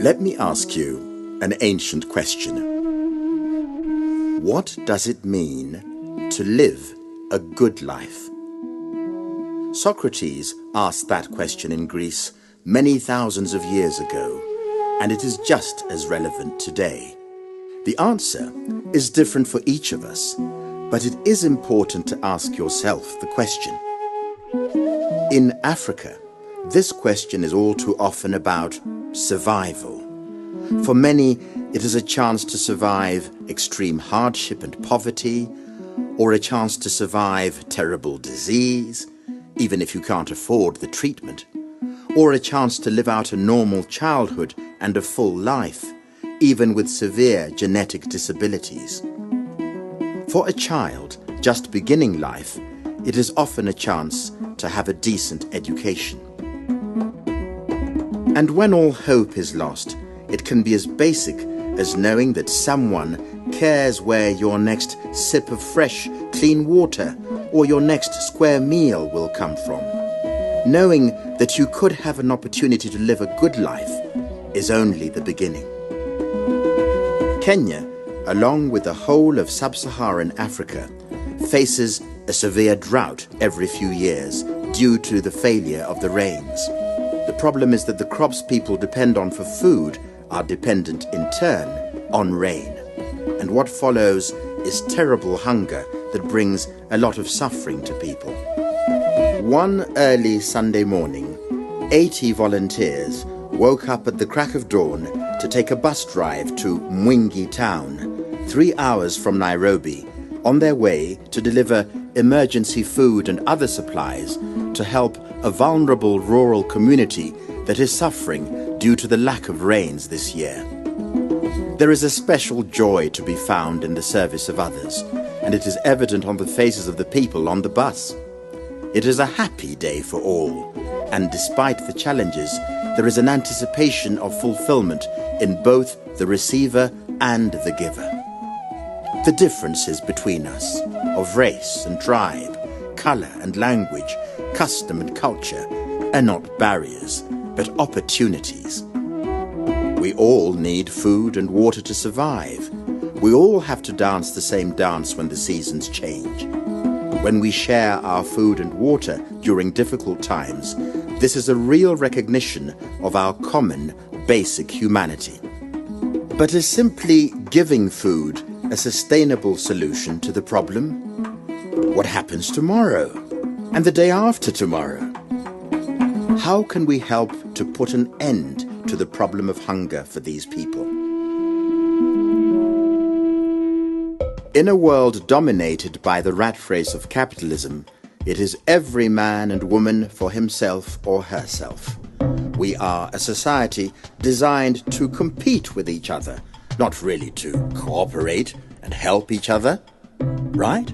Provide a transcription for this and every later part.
Let me ask you an ancient question. What does it mean to live a good life? Socrates asked that question in Greece many thousands of years ago, and it is just as relevant today. The answer is different for each of us, but it is important to ask yourself the question. In Africa, this question is all too often about survival. For many, it is a chance to survive extreme hardship and poverty, or a chance to survive terrible disease, even if you can't afford the treatment, or a chance to live out a normal childhood and a full life, even with severe genetic disabilities. For a child just beginning life, it is often a chance to have a decent education. And when all hope is lost, it can be as basic as knowing that someone cares where your next sip of fresh, clean water or your next square meal will come from. Knowing that you could have an opportunity to live a good life is only the beginning. Kenya, along with the whole of sub-Saharan Africa, faces a severe drought every few years due to the failure of the rains. The problem is that the crops people depend on for food are dependent in turn on rain, and what follows is terrible hunger that brings a lot of suffering to people. One early Sunday morning, 80 volunteers woke up at the crack of dawn to take a bus drive to Mwingi town, 3 hours from Nairobi, on their way to deliver emergency food and other supplies to help a vulnerable rural community that is suffering due to the lack of rains this year. There is a special joy to be found in the service of others, and it is evident on the faces of the people on the bus. It is a happy day for all, and despite the challenges, there is an anticipation of fulfillment in both the receiver and the giver. The differences between us, of race and tribe, color and language, custom and culture, are not barriers, but opportunities. We all need food and water to survive. We all have to dance the same dance when the seasons change. When we share our food and water during difficult times, this is a real recognition of our common, basic humanity. But is simply giving food a sustainable solution to the problem? What happens tomorrow? And the day after tomorrow? How can we help to put an end to the problem of hunger for these people? In a world dominated by the rat race of capitalism, it is every man and woman for himself or herself. We are a society designed to compete with each other, not really to cooperate and help each other, right?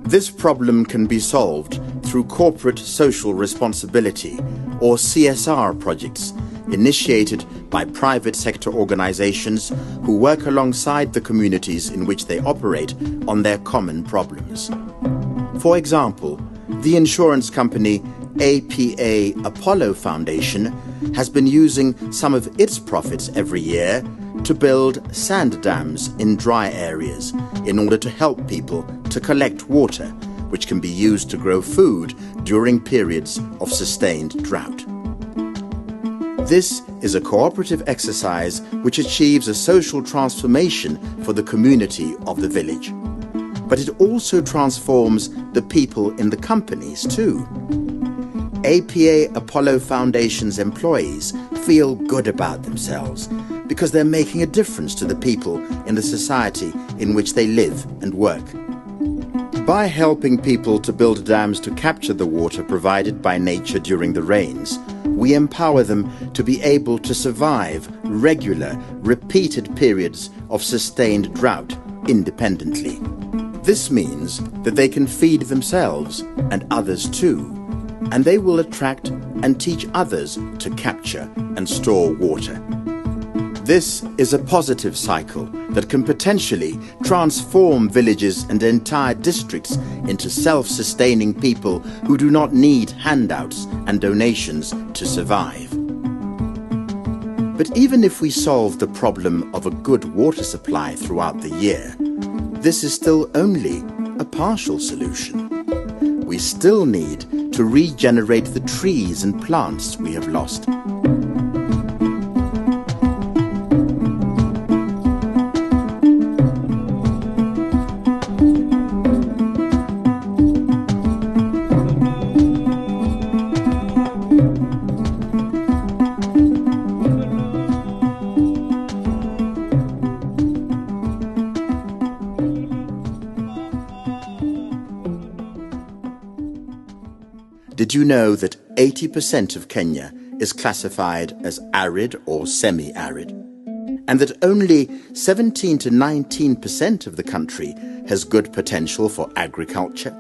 This problem can be solved through corporate social responsibility, or CSR projects, initiated by private sector organizations who work alongside the communities in which they operate on their common problems. For example, the insurance company APA Apollo Foundation has been using some of its profits every year to build sand dams in dry areas in order to help people to collect water, which can be used to grow food during periods of sustained drought. This is a cooperative exercise which achieves a social transformation for the community of the village. But it also transforms the people in the companies too. APA Apollo Foundation's employees feel good about themselves because they're making a difference to the people in the society in which they live and work. By helping people to build dams to capture the water provided by nature during the rains, we empower them to be able to survive regular, repeated periods of sustained drought independently. This means that they can feed themselves and others too, and they will attract and teach others to capture and store water. This is a positive cycle that can potentially transform villages and entire districts into self-sustaining people who do not need handouts and donations to survive. But even if we solve the problem of a good water supply throughout the year, this is still only a partial solution. We still need to regenerate the trees and plants we have lost. Did you know that 80% of Kenya is classified as arid or semi-arid? And that only 17 to 19% of the country has good potential for agriculture?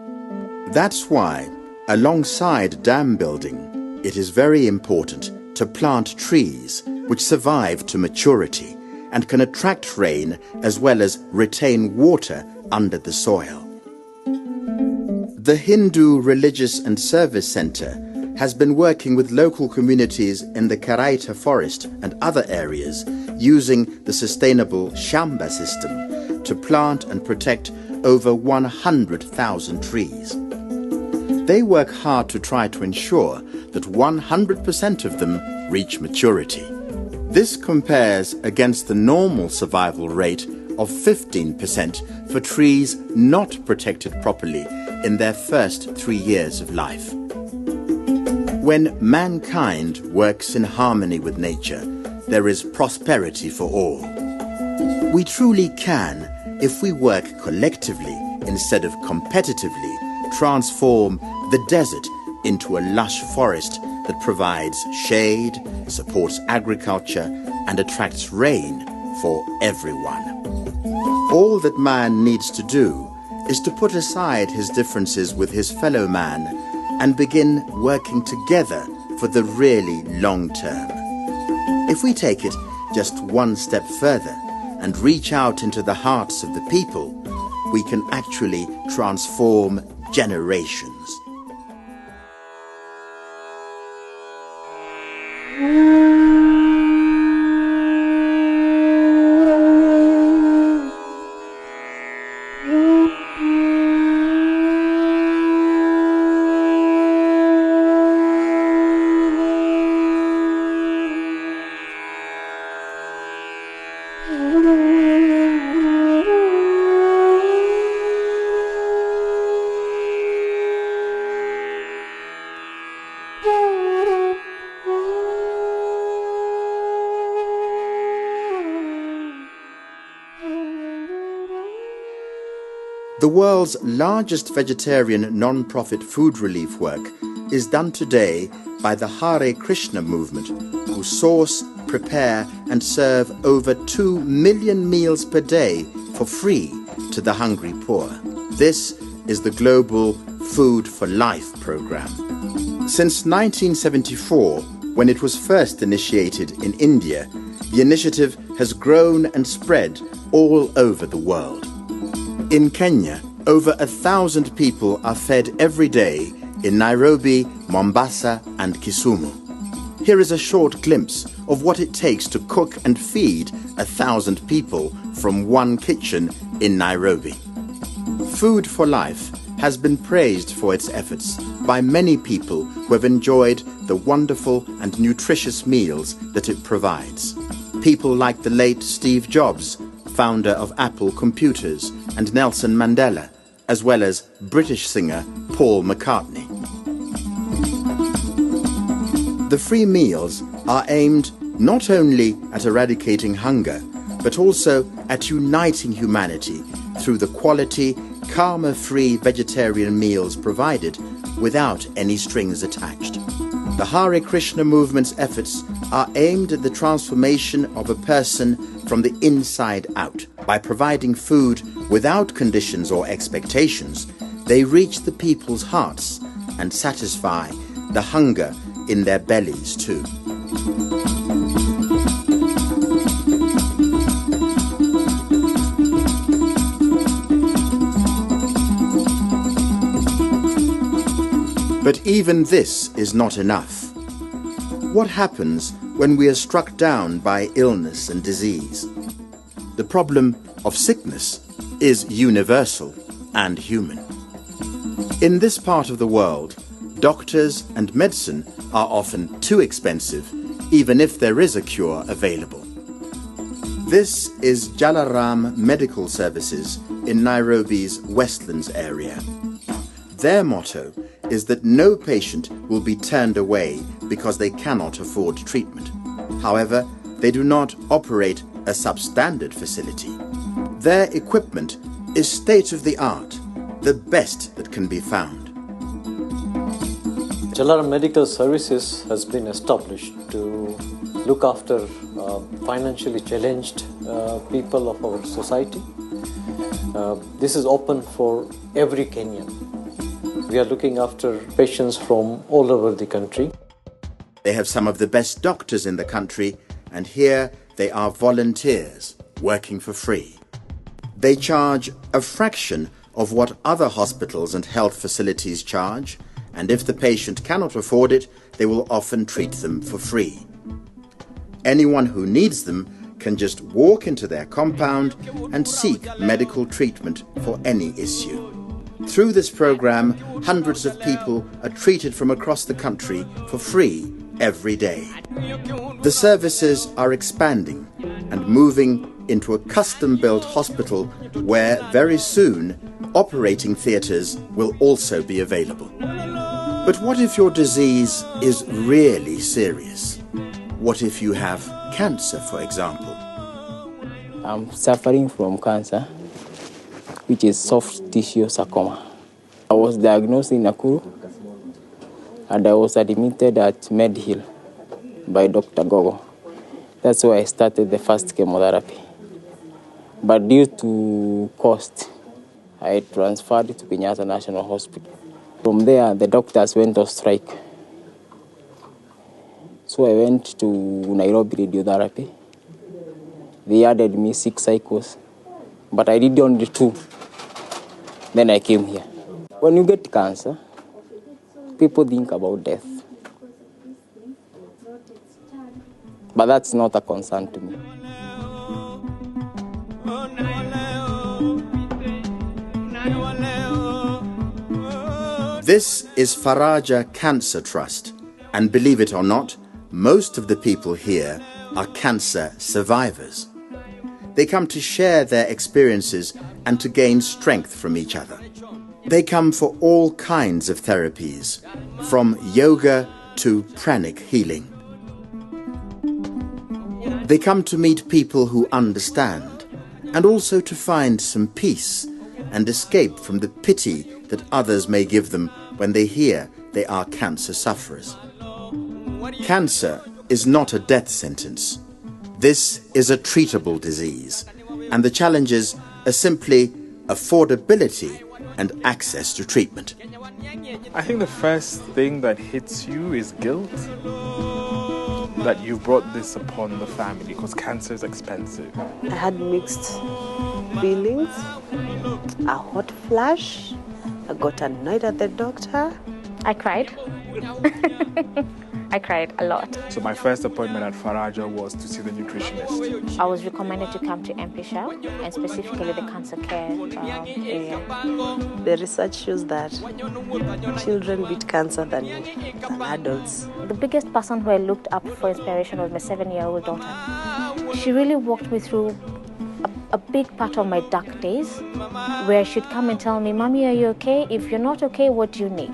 That's why, alongside dam building, it is very important to plant trees which survive to maturity and can attract rain as well as retain water under the soil. The Hindu Religious and Service Centre has been working with local communities in the Karaita forest and other areas using the sustainable Shamba system to plant and protect over 100,000 trees. They work hard to try to ensure that 100% of them reach maturity. This compares against the normal survival rate of 15% for trees not protected properly in their first 3 years of life. When mankind works in harmony with nature, there is prosperity for all. We truly can, if we work collectively instead of competitively, transform the desert into a lush forest that provides shade, supports agriculture, and attracts rain for everyone. All that man needs to do is to put aside his differences with his fellow man and begin working together for the really long term. If we take it just one step further and reach out into the hearts of the people, we can actually transform generations. The world's largest vegetarian non-profit food relief work is done today by the Hare Krishna movement, who source, prepare and serve over 2 million meals per day for free to the hungry poor. This is the Global Food for Life program. Since 1974, when it was first initiated in India, the initiative has grown and spread all over the world. In Kenya, over 1,000 people are fed every day in Nairobi, Mombasa and Kisumu. Here is a short glimpse of what it takes to cook and feed 1,000 people from one kitchen in Nairobi. Food for Life has been praised for its efforts by many people who have enjoyed the wonderful and nutritious meals that it provides. People like the late Steve Jobs, founder of Apple Computers, and Nelson Mandela, as well as British singer Paul McCartney. The free meals are aimed not only at eradicating hunger, but also at uniting humanity through the quality, karma-free vegetarian meals provided without any strings attached. The Hare Krishna movement's efforts are aimed at the transformation of a person from the inside out. By providing food without conditions or expectations, they reach the people's hearts and satisfy the hunger in their bellies too. But even this is not enough. What happens when we are struck down by illness and disease? The problem of sickness is universal and human. In this part of the world, doctors and medicine are often too expensive, even if there is a cure available. This is Jalaram Medical Services in Nairobi's Westlands area. Their motto is that no patient will be turned away because they cannot afford treatment. However, they do not operate a substandard facility. Their equipment is state-of-the-art, the best that can be found. Jalaram Medical Services has been established to look after financially challenged people of our society. This is open for every Kenyan. We are looking after patients from all over the country. They have some of the best doctors in the country, and here they are volunteers working for free. They charge a fraction of what other hospitals and health facilities charge, and if the patient cannot afford it, they will often treat them for free. Anyone who needs them can just walk into their compound and seek medical treatment for any issue. Through this program, hundreds of people are treated from across the country for free every day. The services are expanding and moving into a custom-built hospital where very soon operating theatres will also be available. But what if your disease is really serious? What if you have cancer, for example? I'm suffering from cancer, which is soft tissue sarcoma. I was diagnosed in Nakuru and I was admitted at MedHill by Dr. Gogo. That's where I started the first chemotherapy. But due to cost, I transferred to Kenyatta National Hospital. From there, the doctors went on strike. So I went to Nairobi Radiotherapy. They added me 6 cycles, but I did only 2. Then I came here. When you get cancer, people think about death. But that's not a concern to me. This is Faraja Cancer Trust, and believe it or not, most of the people here are cancer survivors. They come to share their experiences and to gain strength from each other. They come for all kinds of therapies, from yoga to pranic healing. They come to meet people who understand, and also to find some peace and escape from the pity that others may give them when they hear they are cancer sufferers. Cancer is not a death sentence. This is a treatable disease, and the challenges are simply affordability and access to treatment. I think the first thing that hits you is guilt, that you brought this upon the family because cancer is expensive. I had mixed feelings, a hot flash, I got annoyed at the doctor. I cried. I cried a lot. So my first appointment at Faraja was to see the nutritionist. I was recommended to come to MPSHA and specifically the cancer care area. The research shows that children beat cancer than adults. The biggest person who I looked up for inspiration was my 7-year-old daughter. She really walked me through a big part of my dark days where she'd come and tell me, "Mommy, are you okay? If you're not okay, what do you need?"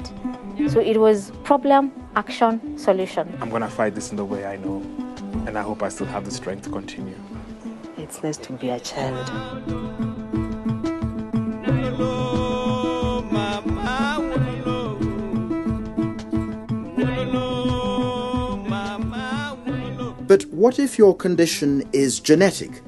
So it was problem, action, solution. I'm going to fight this in the way I know, and I hope I still have the strength to continue. It's nice to be a child. what if your condition is genetic?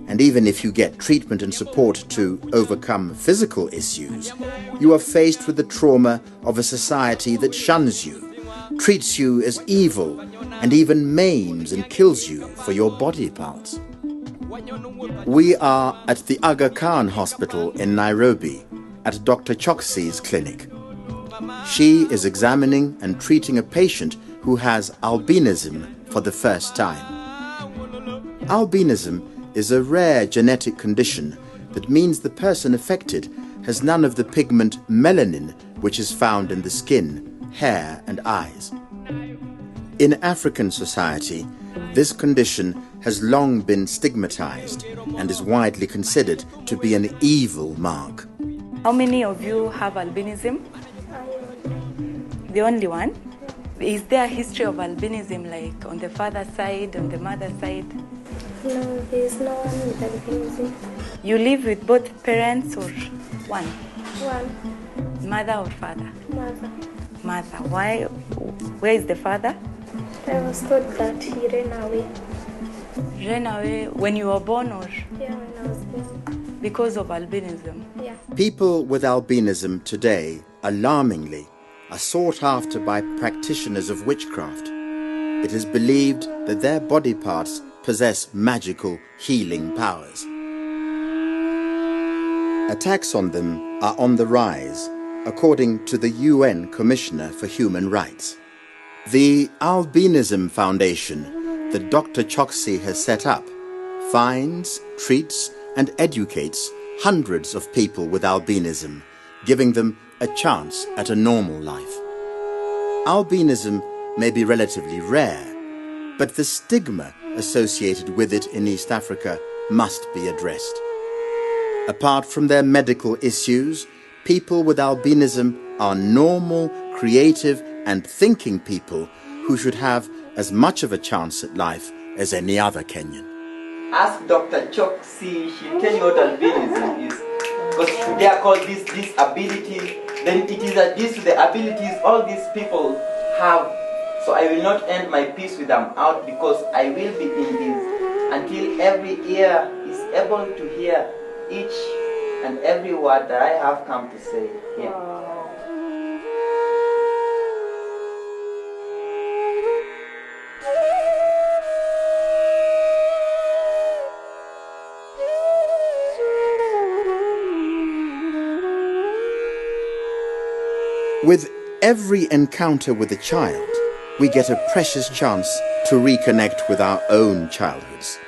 And even if you get treatment and support to overcome physical issues, you are faced with the trauma of a society that shuns you, treats you as evil, and even maims and kills you for your body parts. We are at the Aga Khan Hospital in Nairobi, at Dr. Choksi's clinic. She is examining and treating a patient who has albinism for the first time. Albinism is a rare genetic condition that means the person affected has none of the pigment melanin which is found in the skin, hair and eyes. In African society, this condition has long been stigmatized and is widely considered to be an evil mark. How many of you have albinism? The only one? Is there a history of albinism, like on the father's side, on the mother's side? No, there is no one with albinism. You live with both parents or one? One. Mother or father? Mother. Mother. Why? Where is the father? I was told that he ran away. Ran away when you were born or? Yeah, when I was born. Because of albinism? Yeah. People with albinism today, alarmingly, are sought after by practitioners of witchcraft. It is believed that their body parts possess magical healing powers. Attacks on them are on the rise, according to the UN Commissioner for Human Rights. The Albinism Foundation that Dr. Choksi has set up finds, treats and educates hundreds of people with albinism, giving them a chance at a normal life. Albinism may be relatively rare, but the stigma associated with it in East Africa must be addressed. Apart from their medical issues, people with albinism are normal, creative and thinking people who should have as much of a chance at life as any other Kenyan. Ask Dr. Choksi, she'll tell you what albinism is. Because they are called this disability, then it is due to the abilities all these people have. So I will not end my piece with them out, because I will be in this until every ear is able to hear each and every word that I have come to say here. With every encounter with a child, we get a precious chance to reconnect with our own childhoods.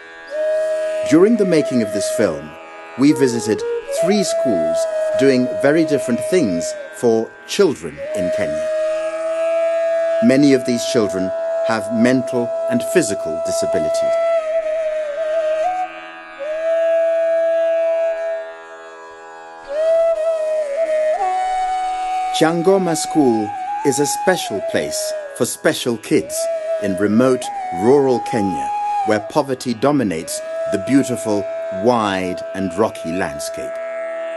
During the making of this film, we visited 3 schools doing very different things for children in Kenya. Many of these children have mental and physical disabilities. Changoma School is a special place for special kids in remote rural Kenya, where poverty dominates the beautiful, wide and rocky landscape.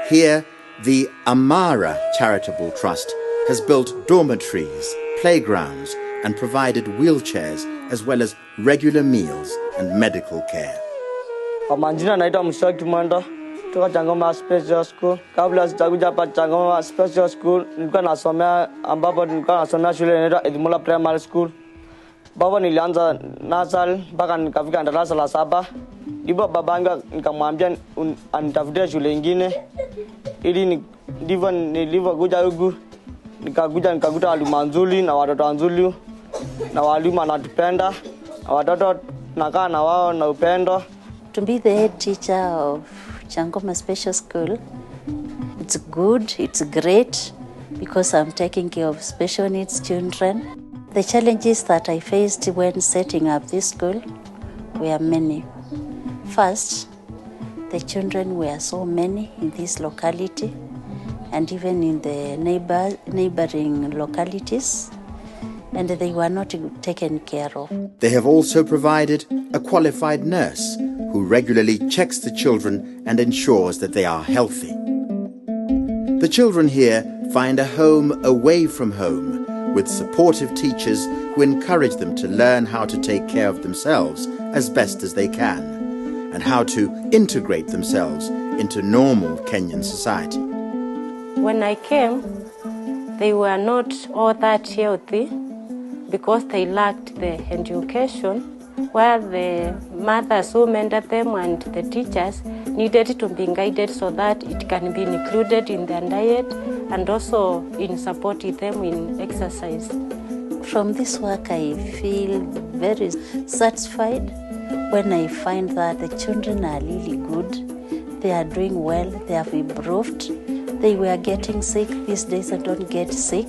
Here, the Amara Charitable Trust has built dormitories, playgrounds and provided wheelchairs as well as regular meals and medical care. Kwa majina naitwa Mshaki Mwenda kutoka Changoma Special School. Kabla sijakuja hapa Changoma Special School, nilikuwa nasomea shule inaitwa Edmula Primary School. Baba nilianza nursery mpaka nikafika darasa la 7. Ndipo babangu nikamwambia anitafutie shule nyingine ili ndivyo nilivyokuja huku. Nikakuta walimu wazuri na watoto wazuri na walimu wanatupenda na watoto tunakaa na wao na upendo. To be the head teacher of Changoma Special School, it's good, it's great, because I'm taking care of special needs children. The challenges that I faced when setting up this school were many. First, the children were so many in this locality and even in the neighboring localities, and they were not taken care of. They have also provided a qualified nurse who regularly checks the children and ensures that they are healthy. The children here find a home away from home with supportive teachers who encourage them to learn how to take care of themselves as best as they can, and how to integrate themselves into normal Kenyan society. When I came, they were not all that healthy because they lacked the education, where the mothers who mentored them and the teachers needed to be guided so that it can be included in their diet and also in supporting them in exercise. From this work, I feel very satisfied when I find that the children are really good, they are doing well, they have improved. They were getting sick, these days I don't get sick.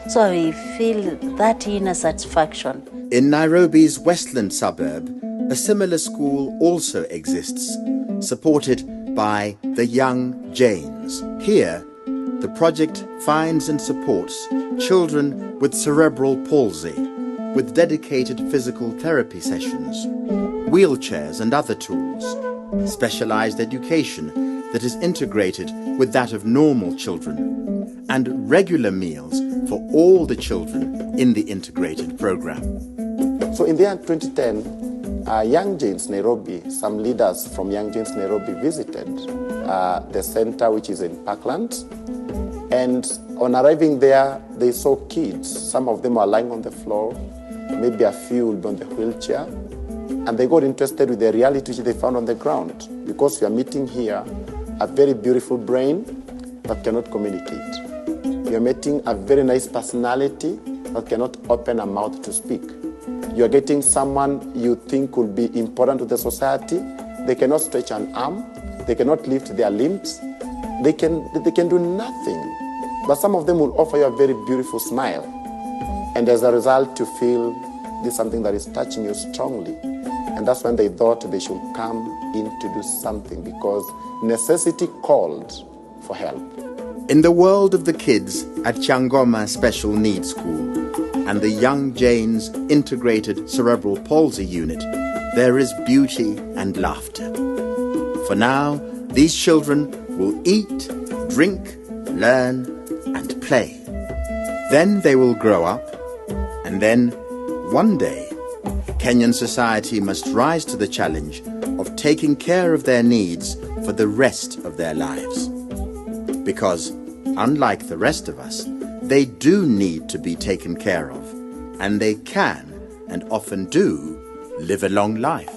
So I feel that inner satisfaction. In Nairobi's Westland suburb, a similar school also exists, supported by the Young Janes. Here, the project finds and supports children with cerebral palsy, with dedicated physical therapy sessions, wheelchairs and other tools, specialized education that is integrated with that of normal children, and regular meals for all the children in the integrated program. So in the year 2010, Young Janes Nairobi, some leaders from Young Janes Nairobi visited the center, which is in Parkland. And on arriving there, they saw kids. Some of them were lying on the floor, maybe a few would be on the wheelchair. And they got interested with the reality which they found on the ground. Because we are meeting here a very beautiful brain that cannot communicate. You are meeting a very nice personality that cannot open a mouth to speak. You are getting someone you think will be important to the society. They cannot stretch an arm. They cannot lift their limbs. They can do nothing. But some of them will offer you a very beautiful smile. And as a result, you feel this is something that is touching you strongly. And that's when they thought they should come in to do something, because necessity called for help. In the world of the kids at Changoma Special Needs School and the Young Janes Integrated Cerebral Palsy Unit, there is beauty and laughter. For now, these children will eat, drink, learn, and play. Then they will grow up, and then, one day, Kenyan society must rise to the challenge of taking care of their needs for the rest of their lives. Because, unlike the rest of us, they do need to be taken care of, and they can, and often do, live a long life.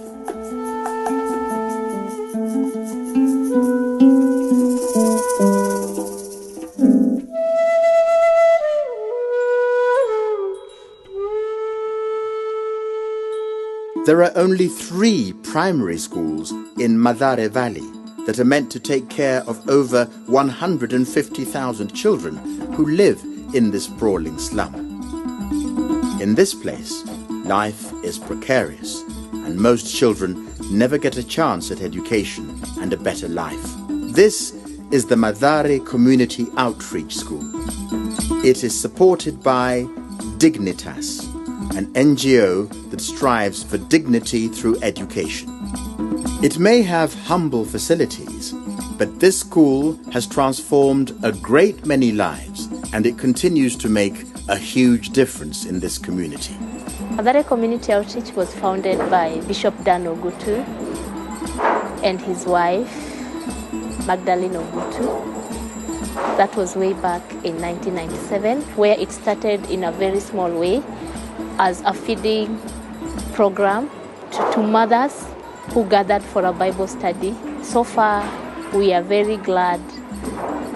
There are only 3 primary schools in Mathare Valley that are meant to take care of over 150,000 children who live in this sprawling slum. In this place, life is precarious, and most children never get a chance at education and a better life. This is the Mathare Community Outreach School. It is supported by Dignitas, an NGO that strives for dignity through education. It may have humble facilities, but this school has transformed a great many lives, and it continues to make a huge difference in this community. Mathare Community Outreach was founded by Bishop Dan Ogutu and his wife, Magdalene Ogutu. That was way back in 1997, where it started in a very small way as a feeding program to mothers who gathered for a Bible study. So far, we are very glad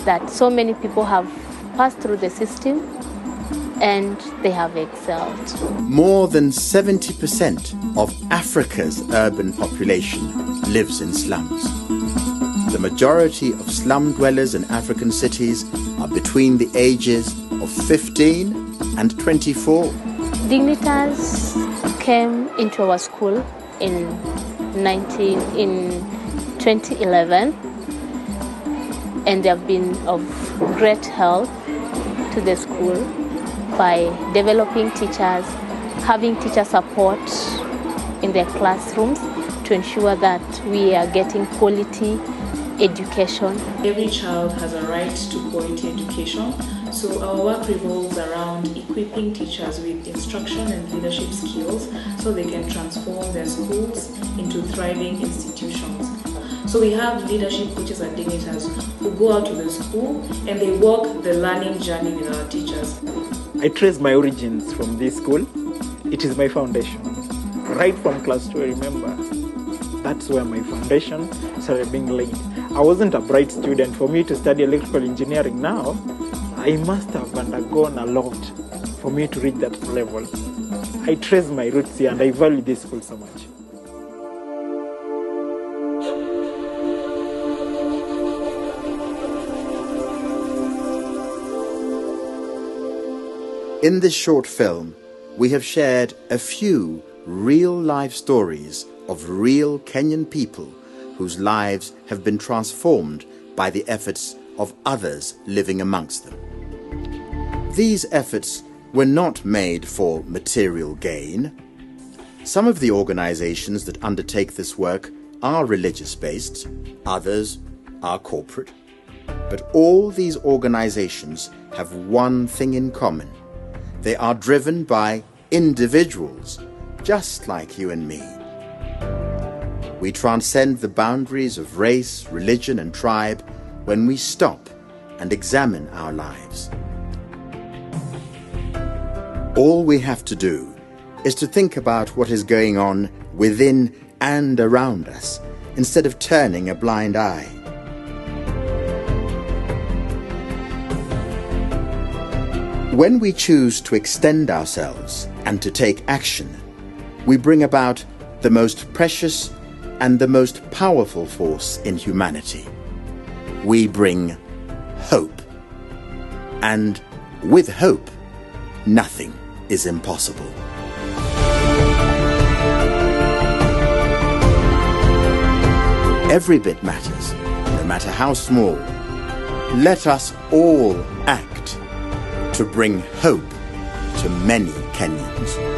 that so many people have passed through the system and they have excelled. More than 70% of Africa's urban population lives in slums. The majority of slum dwellers in African cities are between the ages of 15 and 24. Dignitas came into our school in 2011, and they have been of great help to the school by developing teachers, having teacher support in their classrooms to ensure that we are getting quality education. Every child has a right to quality education, So our work revolves around equipping teachers with instruction and leadership skills so they can transform their schools into thriving institutions. So we have leadership coaches and dignitaries who go out to the school and they walk the learning journey with our teachers. I trace my origins from this school. It is my foundation. Right from class 2, I remember, that's where my foundation started being laid. I wasn't a bright student. For me to study electrical engineering now, I must have undergone a lot for me to reach that level. I trace my roots here and I value this school so much. In this short film, we have shared a few real-life stories of real Kenyan people whose lives have been transformed by the efforts of others living amongst them. These efforts were not made for material gain. Some of the organizations that undertake this work are religious-based, others are corporate. But all these organizations have one thing in common. They are driven by individuals, just like you and me. We transcend the boundaries of race, religion, and tribe when we stop and examine our lives. All we have to do is to think about what is going on within and around us, instead of turning a blind eye. When we choose to extend ourselves and to take action, we bring about the most precious and the most powerful force in humanity. We bring hope. And with hope, nothing is impossible. Every bit matters, no matter how small. Let us all act to bring hope to many Kenyans.